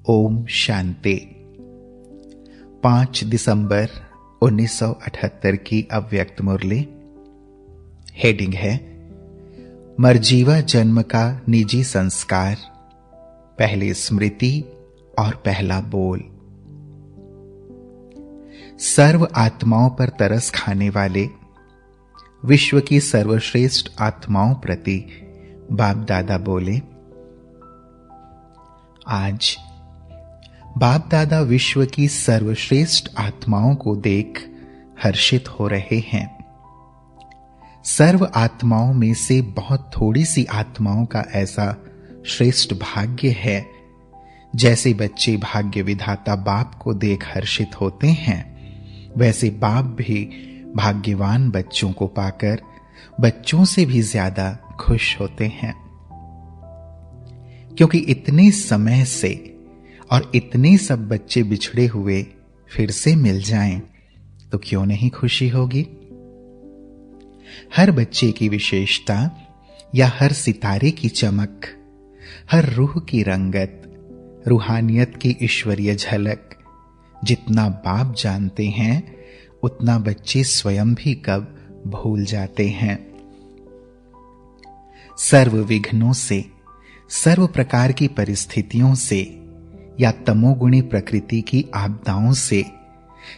ओम शांति। 5 दिसंबर 1978 की अव्यक्त मुरली। हेडिंग है मरजीवा जन्म का निजी संस्कार, पहली स्मृति और पहला बोल। सर्व आत्माओं पर तरस खाने वाले विश्व की सर्वश्रेष्ठ आत्माओं प्रति बाप दादा बोले। आज बाप दादा विश्व की सर्वश्रेष्ठ आत्माओं को देख हर्षित हो रहे हैं। सर्व आत्माओं में से बहुत थोड़ी सी आत्माओं का ऐसा श्रेष्ठ भाग्य है। जैसे बच्चे भाग्य विधाता बाप को देख हर्षित होते हैं, वैसे बाप भी भाग्यवान बच्चों को पाकर बच्चों से भी ज्यादा खुश होते हैं। क्योंकि इतने समय से और इतने सब बच्चे बिछड़े हुए फिर से मिल जाएं तो क्यों नहीं खुशी होगी। हर बच्चे की विशेषता या हर सितारे की चमक, हर रूह की रंगत, रूहानियत की ईश्वरीय झलक जितना बाप जानते हैं उतना बच्चे स्वयं भी कब भूल जाते हैं। सर्व विघ्नों से, सर्व प्रकार की परिस्थितियों से या तमोगुणी प्रकृति की आपदाओं से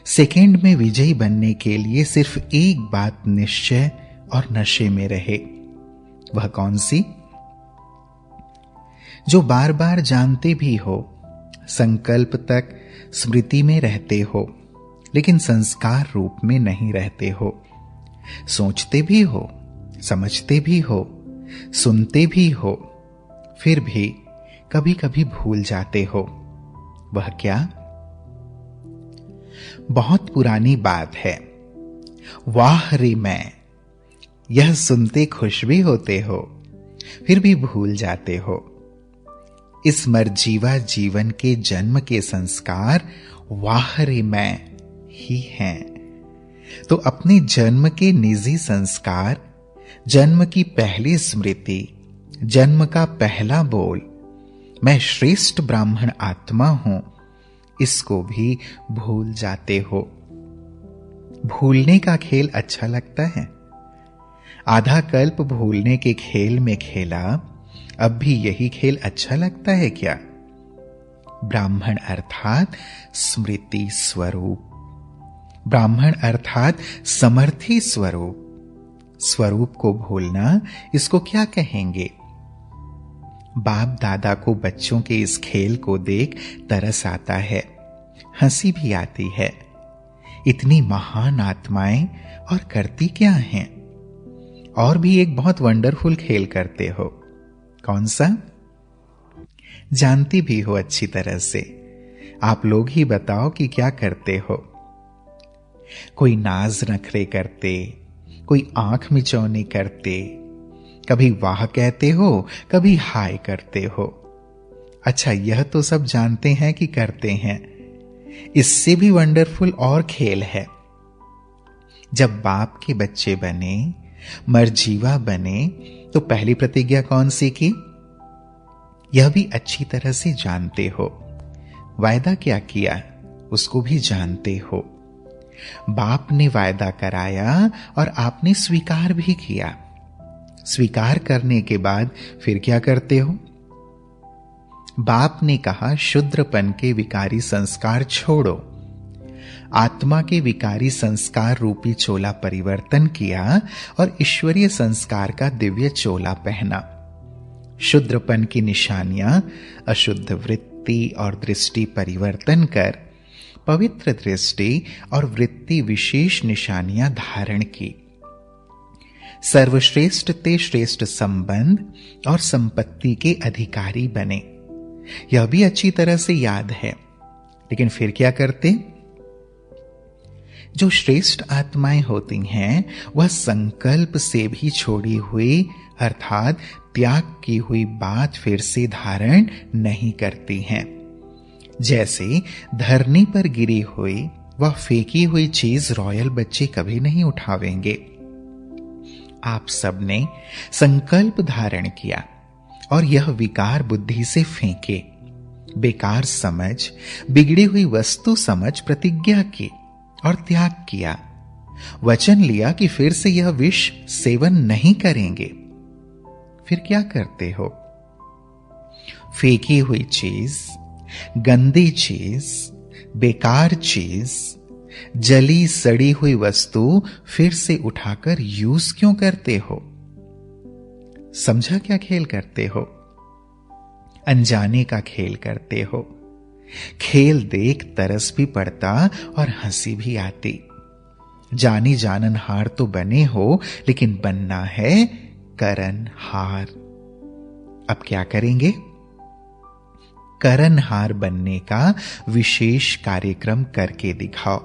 सेकेंड में विजयी बनने के लिए सिर्फ एक बात निश्चय और नशे में रहे। वह कौन सी? जो बार बार जानते भी हो, संकल्प तक स्मृति में रहते हो, लेकिन संस्कार रूप में नहीं रहते हो। सोचते भी हो, समझते भी हो, सुनते भी हो, फिर भी कभी कभी भूल जाते हो। वह क्या? बहुत पुरानी बात है। वाह रे मैं, यह सुनते खुश भी होते हो, फिर भी भूल जाते हो। इस मरजीवा जीवन के जन्म के संस्कार वाह रे मैं ही हैं। तो अपने जन्म के निजी संस्कार, जन्म की पहली स्मृति, जन्म का पहला बोल, मैं श्रेष्ठ ब्राह्मण आत्मा हूं, इसको भी भूल जाते हो। भूलने का खेल अच्छा लगता है। आधा कल्प भूलने के खेल में खेला, अब भी यही खेल अच्छा लगता है क्या? ब्राह्मण अर्थात स्मृति स्वरूप, ब्राह्मण अर्थात समर्थी स्वरूप। स्वरूप को भूलना, इसको क्या कहेंगे? बाप दादा को बच्चों के इस खेल को देख तरस आता है, हंसी भी आती है। इतनी महान आत्माएं और करती क्या हैं? और भी एक बहुत वंडरफुल खेल करते हो। कौन सा? जानती भी हो अच्छी तरह से। आप लोग ही बताओ कि क्या करते हो। कोई नाज नखरे करते, कोई आंख मिचौनी करते, कभी वाह कहते हो, कभी हाय करते हो। अच्छा, यह तो सब जानते हैं कि करते हैं। इससे भी वंडरफुल और खेल है। जब बाप के बच्चे बने, मरजीवा बने, तो पहली प्रतिज्ञा कौन सी की? यह भी अच्छी तरह से जानते हो। वायदा क्या किया उसको भी जानते हो। बाप ने वायदा कराया और आपने स्वीकार भी किया। स्वीकार करने के बाद फिर क्या करते हो? बाप ने कहा शूद्रपन के विकारी संस्कार छोड़ो। आत्मा के विकारी संस्कार रूपी चोला परिवर्तन किया और ईश्वरीय संस्कार का दिव्य चोला पहना। शूद्रपन की निशानियां अशुद्ध वृत्ति और दृष्टि परिवर्तन कर पवित्र दृष्टि और वृत्ति विशेष निशानियां धारण की। सर्वश्रेष्ठ ते श्रेष्ठ संबंध और संपत्ति के अधिकारी बने। यह भी अच्छी तरह से याद है। लेकिन फिर क्या करते? जो श्रेष्ठ आत्माएं होती हैं, वह संकल्प से भी छोड़ी हुई अर्थात त्याग की हुई बात फिर से धारण नहीं करती हैं। जैसे धरनी पर गिरी हुई वह फेंकी हुई चीज रॉयल बच्चे कभी नहीं उठावेंगे। आप सबने संकल्प धारण किया और यह विकार बुद्धि से फेंके। बेकार समझ, बिगड़ी हुई वस्तु समझ प्रतिज्ञा की और त्याग किया। वचन लिया कि फिर से यह विष सेवन नहीं करेंगे। फिर क्या करते हो? फेंकी हुई चीज, गंदी चीज, बेकार चीज, जली सड़ी हुई वस्तु फिर से उठाकर यूज क्यों करते हो? समझा क्या खेल करते हो? अनजाने का खेल करते हो। खेल देख तरस भी पड़ता और हंसी भी आती। जानी जाननहार तो बने हो, लेकिन बनना है करनहार। अब क्या करेंगे? करनहार बनने का विशेष कार्यक्रम करके दिखाओ।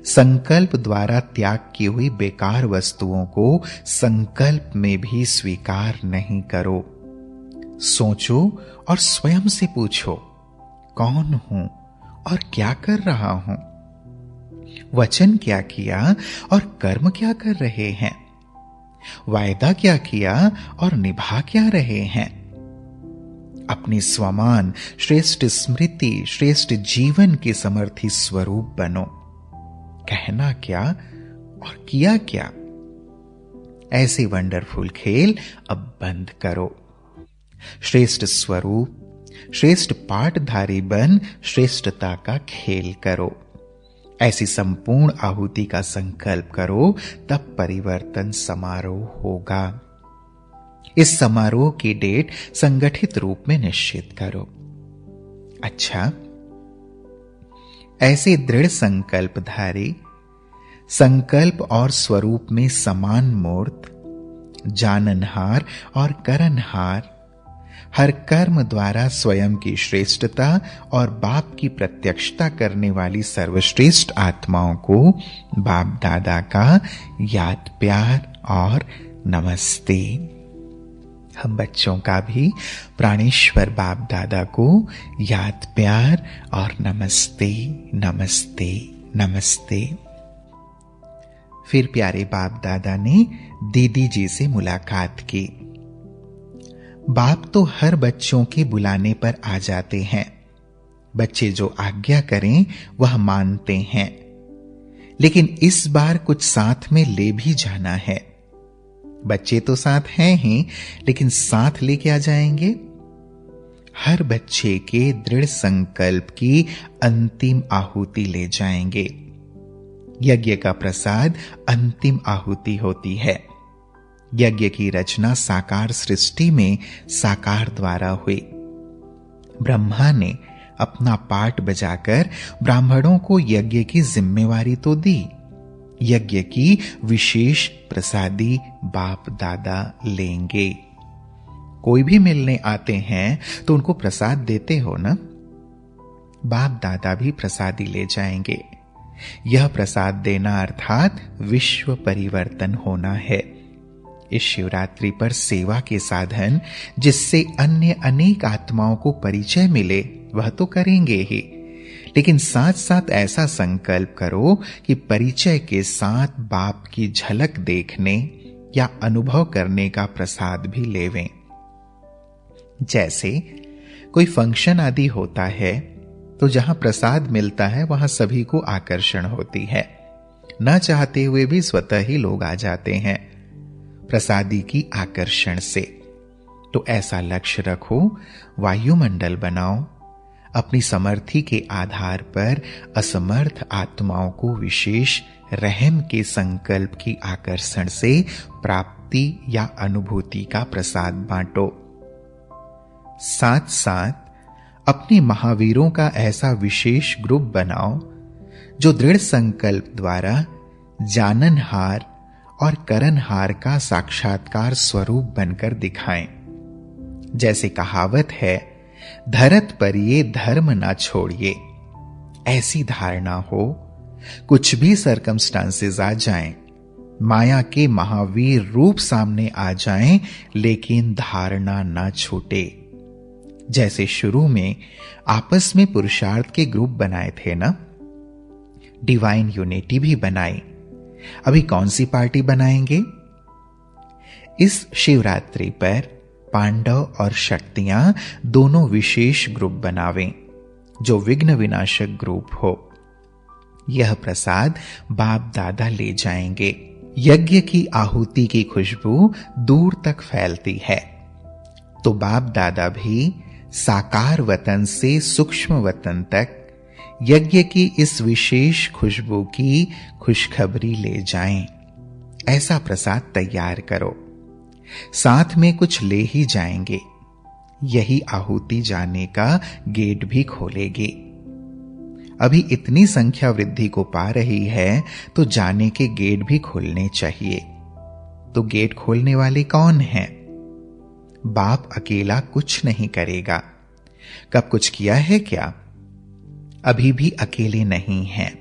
संकल्प द्वारा त्याग की हुई बेकार वस्तुओं को संकल्प में भी स्वीकार नहीं करो। सोचो और स्वयं से पूछो, कौन हूं और क्या कर रहा हूं? वचन क्या किया और कर्म क्या कर रहे हैं? वायदा क्या किया और निभा क्या रहे हैं? अपनी स्वमान, श्रेष्ठ स्मृति, श्रेष्ठ जीवन के समर्थी स्वरूप बनो। कहना क्या और किया क्या? ऐसे वंडरफुल खेल अब बंद करो। श्रेष्ठ स्वरूप, श्रेष्ठ पाठधारी बन श्रेष्ठता का खेल करो। ऐसी संपूर्ण आहुति का संकल्प करो, तब परिवर्तन समारोह होगा। इस समारोह की डेट संगठित रूप में निश्चित करो। अच्छा, ऐसे दृढ़ संकल्पधारी, संकल्प और स्वरूप में समान मूर्त, जाननहार और करनहार, हर कर्म द्वारा स्वयं की श्रेष्ठता और बाप की प्रत्यक्षता करने वाली सर्वश्रेष्ठ आत्माओं को बाप दादा का याद प्यार और नमस्ते। हम बच्चों का भी प्राणेश्वर बाप दादा को याद प्यार और नमस्ते नमस्ते नमस्ते। फिर प्यारे बाप दादा ने दीदी जी से मुलाकात की। बाप तो हर बच्चों के बुलाने पर आ जाते हैं। बच्चे जो आज्ञा करें वह मानते हैं, लेकिन इस बार कुछ साथ में ले भी जाना है। बच्चे तो साथ हैं ही, लेकिन साथ ले क्या जाएंगे? हर बच्चे के दृढ़ संकल्प की अंतिम आहुति ले जाएंगे। यज्ञ का प्रसाद अंतिम आहुति होती है। यज्ञ की रचना साकार सृष्टि में साकार द्वारा हुई। ब्रह्मा ने अपना पाठ बजाकर ब्राह्मणों को यज्ञ की जिम्मेवारी तो दी। यज्ञ की विशेष प्रसादी बाप दादा लेंगे। कोई भी मिलने आते हैं तो उनको प्रसाद देते हो ना? बाप दादा भी प्रसादी ले जाएंगे। यह प्रसाद देना अर्थात विश्व परिवर्तन होना है। इस शिवरात्रि पर सेवा के साधन जिससे अन्य अनेक आत्माओं को परिचय मिले वह तो करेंगे ही, लेकिन साथ साथ ऐसा संकल्प करो कि परिचय के साथ बाप की झलक देखने या अनुभव करने का प्रसाद भी लेवें। जैसे कोई फंक्शन आदि होता है तो जहां प्रसाद मिलता है वहां सभी को आकर्षण होती है। न चाहते हुए भी स्वतः ही लोग आ जाते हैं प्रसादी की आकर्षण से। तो ऐसा लक्ष्य रखो, वायुमंडल बनाओ। अपनी समर्थी के आधार पर असमर्थ आत्माओं को विशेष रहम के संकल्प की आकर्षण से प्राप्ति या अनुभूति का प्रसाद बांटो। साथ साथ अपने महावीरों का ऐसा विशेष ग्रुप बनाओ जो दृढ़ संकल्प द्वारा जाननहार और करनहार का साक्षात्कार स्वरूप बनकर दिखाएं। जैसे कहावत है, धरत पर ये धर्म ना छोड़िए। ऐसी धारणा हो, कुछ भी सर्कमस्टांसेस आ जाएं, माया के महावीर रूप सामने आ जाएं, लेकिन धारणा ना छूटे। जैसे शुरू में आपस में पुरुषार्थ के ग्रुप बनाए थे ना, डिवाइन यूनिटी भी बनाई। अभी कौन सी पार्टी बनाएंगे? इस शिवरात्रि पर पांडव और शक्तियां दोनों विशेष ग्रुप बनावें, जो विघ्न विनाशक ग्रुप हो। यह प्रसाद बाप दादा ले जाएंगे। यज्ञ की आहुति की खुशबू दूर तक फैलती है, तो बाप दादा भी साकार वतन से सूक्ष्म वतन तक यज्ञ की इस विशेष खुशबू की खुशखबरी ले जाएं। ऐसा प्रसाद तैयार करो। साथ में कुछ ले ही जाएंगे। यही आहुति जाने का गेट भी खोलेगी। अभी इतनी संख्या वृद्धि को पा रही है तो जाने के गेट भी खुलने चाहिए। तो गेट खोलने वाले कौन हैं? बाप अकेला कुछ नहीं करेगा। कब कुछ किया है क्या? अभी भी अकेले नहीं हैं।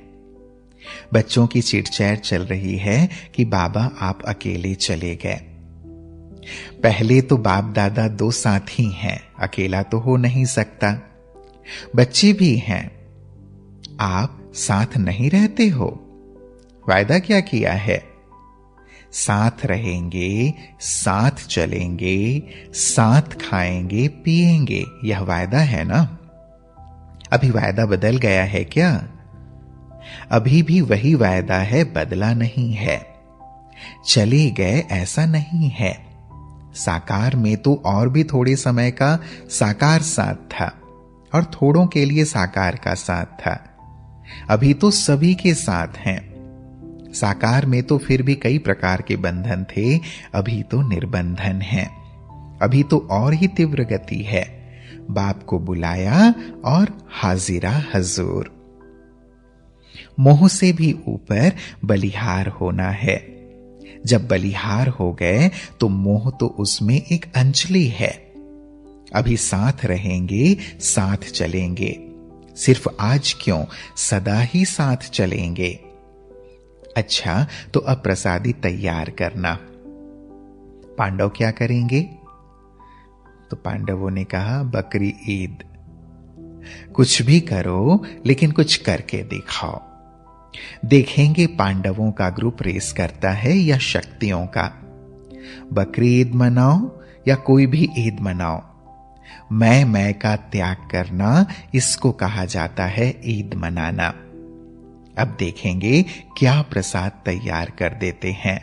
बच्चों की चिड़चैट चल रही है कि बाबा आप अकेले चले गए। पहले तो बाप दादा दो साथी हैं, अकेला तो हो नहीं सकता। बच्चे भी हैं। आप साथ नहीं रहते हो। वायदा क्या किया है? साथ रहेंगे, साथ चलेंगे, साथ खाएंगे पिएंगे। यह वायदा है ना? अभी वायदा बदल गया है क्या? अभी भी वही वायदा है, बदला नहीं है। चले गए ऐसा नहीं है। साकार में तो और भी थोड़े समय का साकार साथ था और थोड़ों के लिए साकार का साथ था। अभी तो सभी के साथ हैं। साकार में तो फिर भी कई प्रकार के बंधन थे, अभी तो निर्बंधन है। अभी तो और ही तीव्र गति है। बाप को बुलाया और हाजिरा हजूर। मोह से भी ऊपर बलिहार होना है। जब बलिहार हो गए तो मोह तो उसमें एक अंजलि है। अभी साथ रहेंगे, साथ चलेंगे। सिर्फ आज क्यों, सदा ही साथ चलेंगे। अच्छा, तो अब प्रसादी तैयार करना। पांडव क्या करेंगे? तो पांडवों ने कहा, बकरी ईद। कुछ भी करो लेकिन कुछ करके दिखाओ। देखेंगे पांडवों का ग्रुप रेस करता है या शक्तियों का। बकरी ईद मनाओ या कोई भी ईद मनाओ, मैं का त्याग करना, इसको कहा जाता है ईद मनाना। अब देखेंगे क्या प्रसाद तैयार कर देते हैं।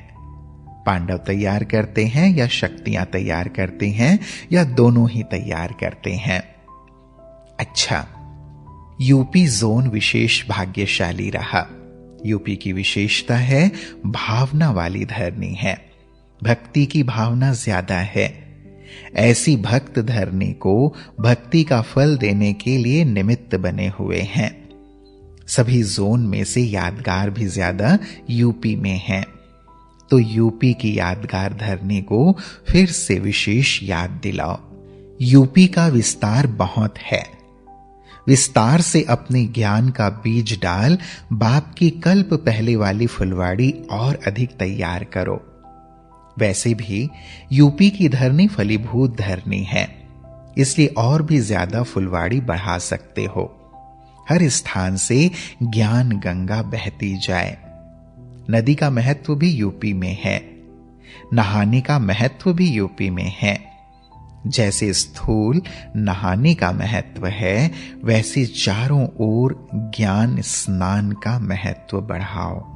पांडव तैयार करते हैं या शक्तियां तैयार करते हैं या दोनों ही तैयार करते हैं। अच्छा, यूपी जोन विशेष भाग्यशाली रहा। यूपी की विशेषता है भावना वाली धरनी है। भक्ति की भावना ज्यादा है। ऐसी भक्त धरनी को भक्ति का फल देने के लिए निमित्त बने हुए हैं। सभी जोन में से यादगार भी ज्यादा यूपी में है। तो यूपी की यादगार धरनी को फिर से विशेष याद दिलाओ। यूपी का विस्तार बहुत है। विस्तार से अपने ज्ञान का बीज डाल बाप की कल्प पहले वाली फुलवाड़ी और अधिक तैयार करो। वैसे भी यूपी की धरनी फलीभूत धरनी है, इसलिए और भी ज्यादा फुलवाड़ी बढ़ा सकते हो। हर स्थान से ज्ञान गंगा बहती जाए। नदी का महत्व भी यूपी में है। नहाने का महत्व भी यूपी में है। जैसे स्थूल नहाने का महत्व है, वैसे चारों ओर ज्ञान स्नान का महत्व बढ़ाओ।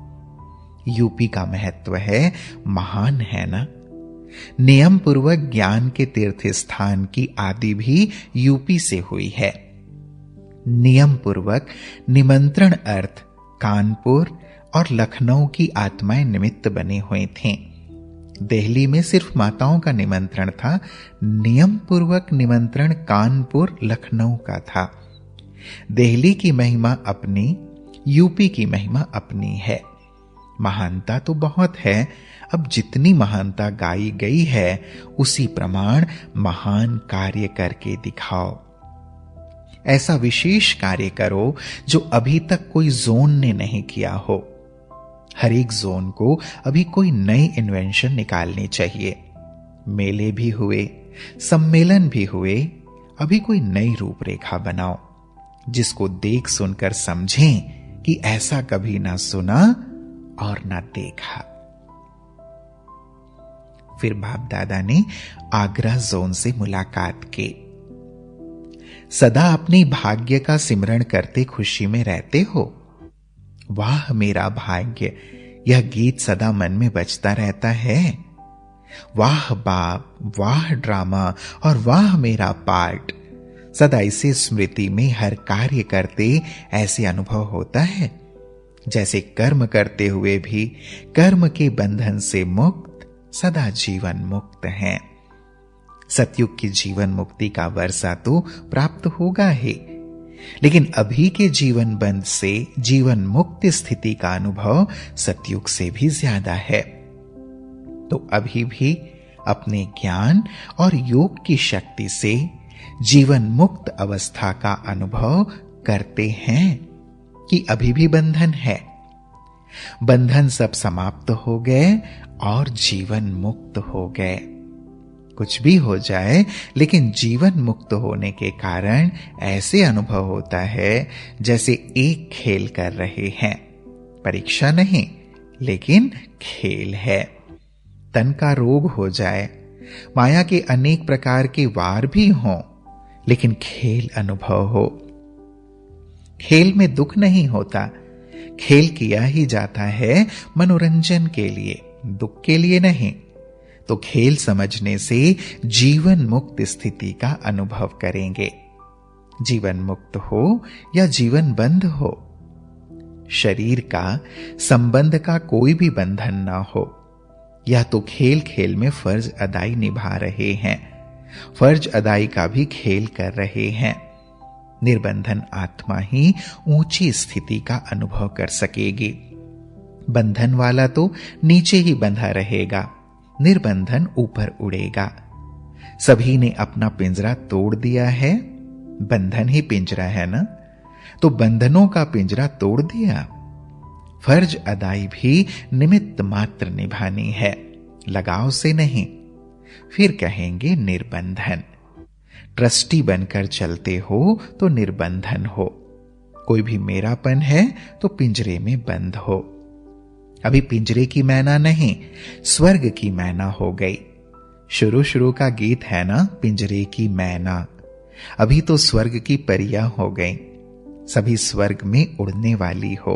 यूपी का महत्व है, महान है ना। नियम पूर्वक ज्ञान के तीर्थ स्थान की आदि भी यूपी से हुई है। नियम पूर्वक निमंत्रण अर्थ कानपुर और लखनऊ की आत्माएं निमित्त बनी हुई थीं। दिल्ली में सिर्फ माताओं का निमंत्रण था। नियम पूर्वक निमंत्रण कानपुर लखनऊ का था। दिल्ली की महिमा अपनी, यूपी की महिमा अपनी है। महानता तो बहुत है। अब जितनी महानता गाई गई है, उसी प्रमाण महान कार्य करके दिखाओ। ऐसा विशेष कार्य करो जो अभी तक कोई जोन ने नहीं किया हो। हर एक जोन को अभी कोई नई इन्वेंशन निकालनी चाहिए। मेले भी हुए, सम्मेलन भी हुए, अभी कोई नई रूपरेखा बनाओ, जिसको देख सुनकर समझें कि ऐसा कभी ना सुना और ना देखा। फिर बाप दादा ने आगरा जोन से मुलाकात की। सदा अपनी भाग्य का सिमरण करते खुशी में रहते हो। वाह मेरा भाग्य, यह गीत सदा मन में बजता रहता है। वाह बाप, वाह ड्रामा और वाह मेरा पार्ट, सदा इसे स्मृति में हर कार्य करते ऐसे अनुभव होता है जैसे कर्म करते हुए भी कर्म के बंधन से मुक्त, सदा जीवन मुक्त हैं। सतयुग की जीवन मुक्ति का वर्षा तो प्राप्त होगा ही, लेकिन अभी के जीवन बंध से जीवन मुक्त स्थिति का अनुभव सतयुग से भी ज्यादा है। तो अभी भी अपने ज्ञान और योग की शक्ति से जीवन मुक्त अवस्था का अनुभव करते हैं कि अभी भी बंधन है। बंधन सब समाप्त हो गए और जीवन मुक्त हो गए। कुछ भी हो जाए, लेकिन जीवन मुक्त होने के कारण ऐसे अनुभव होता है जैसे एक खेल कर रहे हैं। परीक्षा नहीं, लेकिन खेल है। तन का रोग हो जाए, माया के अनेक प्रकार के वार भी हों, लेकिन खेल अनुभव हो। खेल में दुख नहीं होता। खेल किया ही जाता है मनोरंजन के लिए, दुख के लिए नहीं। तो खेल समझने से जीवन मुक्त स्थिति का अनुभव करेंगे। जीवन मुक्त हो या जीवन बंध हो, शरीर का संबंध का कोई भी बंधन ना हो। या तो खेल खेल में फर्ज अदाई निभा रहे हैं, फर्ज अदाई का भी खेल कर रहे हैं। निर्बंधन आत्मा ही ऊंची स्थिति का अनुभव कर सकेगी। बंधन वाला तो नीचे ही बंधा रहेगा, निर्बंधन ऊपर उड़ेगा। सभी ने अपना पिंजरा तोड़ दिया है, बंधन ही पिंजरा है ना, तो बंधनों का पिंजरा तोड़ दिया। फर्ज अदाई भी निमित्त मात्र निभानी है, लगाव से नहीं। फिर कहेंगे निर्बंधन। ट्रस्टी बनकर चलते हो तो निर्बंधन हो। कोई भी मेरापन है तो पिंजरे में बंद हो। अभी पिंजरे की मैना नहीं, स्वर्ग की मैना हो गई। शुरू का गीत है ना, पिंजरे की मैना। अभी तो स्वर्ग की परियां हो गई, सभी स्वर्ग में उड़ने वाली हो।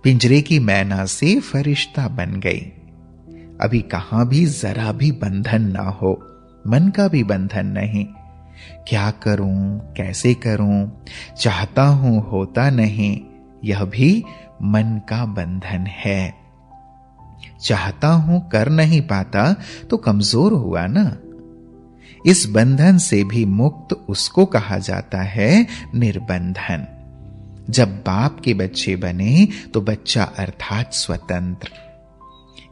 पिंजरे की मैना से फरिश्ता बन गई। अभी कहां भी जरा भी बंधन ना हो, मन का भी बंधन नहीं। क्या करूं, कैसे करूं, चाहता हूं होता नहीं, यह भी मन का बंधन है। चाहता हूं कर नहीं पाता तो कमजोर हुआ ना। इस बंधन से भी मुक्त उसको कहा जाता है निर्बंधन। जब बाप के बच्चे बने तो बच्चा अर्थात स्वतंत्र।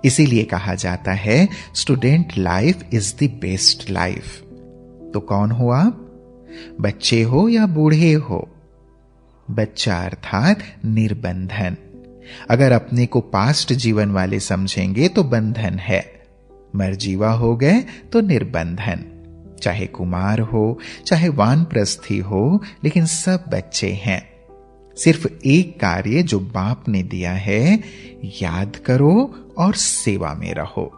इसीलिए कहा जाता है student life is the best life. तो कौन हो आप? बच्चे हो या बूढ़े हो? बच्चा अर्थात निर्बंधन। अगर अपने को पास्ट जीवन वाले समझेंगे तो बंधन है, मरजीवा हो गए तो निर्बंधन। चाहे कुमार हो, चाहे वानप्रस्थी हो, लेकिन सब बच्चे हैं। सिर्फ एक कार्य जो बाप ने दिया है, याद करो और सेवा में रहो।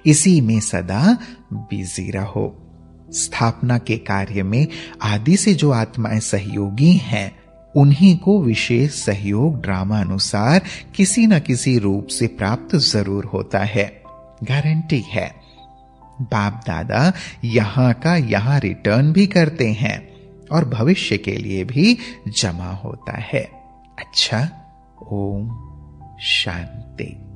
इसी में सदा बिजी रहो। स्थापना के कार्य में आदि से जो आत्माएं सहयोगी हैं, उन्हीं को विशेष सहयोग ड्रामा अनुसार किसी न किसी रूप से प्राप्त जरूर होता है, गारंटी है। बाप दादा यहां का यहां रिटर्न भी करते हैं और भविष्य के लिए भी जमा होता है। अच्छा, ओम शांति।